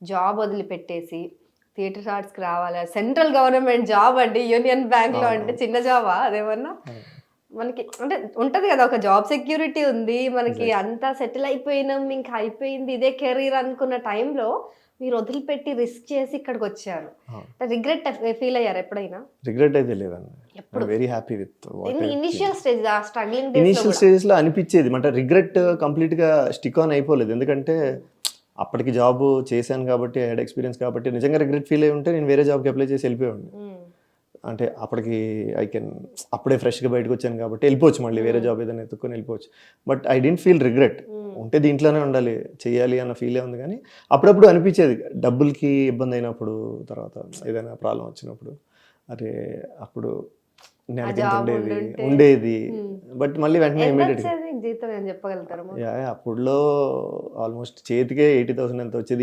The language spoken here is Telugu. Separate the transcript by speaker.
Speaker 1: జాబ్ వదిలిపెట్టేసి థియేటర్ ఆర్ట్స్కి రావాలి, సెంట్రల్ గవర్నమెంట్ జాబ్ అండి, యూనియన్ బ్యాంక్లో అంటే చిన్న జాబా అదేమన్నా? మనకి అంటే ఉంటది కదా, ఒక జాబ్ సెక్యూరిటీ ఉంది మనకి, అంతా సెటిల్ అయిపోయినాం, ఇంకా అయిపోయింది ఇదే కెరీర్ అనుకున్న టైంలో మీరు వదిలిపెట్టి రిస్క్ చేసి ఇక్కడికి వచ్చారు. రిగ్రెట్ ఫీల్ అయ్యారు ఎప్పుడైనా?
Speaker 2: రిగ్రెట్ అయితే లేదండి, very happy with
Speaker 1: initial stage, ఆ స్ట్రగ్లింగ్
Speaker 2: ఇనిషియల్ స్టేజెస్లో అనిపించేది, అంటే రిగ్రెట్ కంప్లీట్గా స్టిక్ ఆన్ అయిపోలేదు. ఎందుకంటే అప్పటికి జాబ్ చేశాను కాబట్టి, హెడ్ ఎక్స్పీరియన్స్ కాబట్టి, నిజంగా రిగ్రెట్ ఫీల్ అయి ఉంటే నేను వేరే జాబ్కి అప్లై చేసి వెళ్ళిపోయాను. అంటే అప్పటికి అప్పుడే ఫ్రెష్గా బయటకు వచ్చాను కాబట్టి వెళ్ళిపోవచ్చు, మళ్ళీ వేరే జాబ్ ఏదైనా ఎత్తుక్కొని వెళ్ళిపోవచ్చు. But I didn't feel regret, ఉంటే దీంట్లోనే ఉండాలి, చేయాలి అన్న ఫీలే ఉంది. కానీ అప్పుడప్పుడు అనిపించేది, డబ్బులకి ఇబ్బంది అయినప్పుడు, తర్వాత ఏదైనా ప్రాబ్లం వచ్చినప్పుడు, అరే అప్పుడు ఉండేది. బట్ మళ్ళీ వెంటనే ఇమీడియట్గా
Speaker 1: జీతం ఏం చెప్పగలుగుతారు?
Speaker 2: అప్పుడులో ఆల్మోస్ట్ చేతికే 80,000 ఎంత వచ్చేది.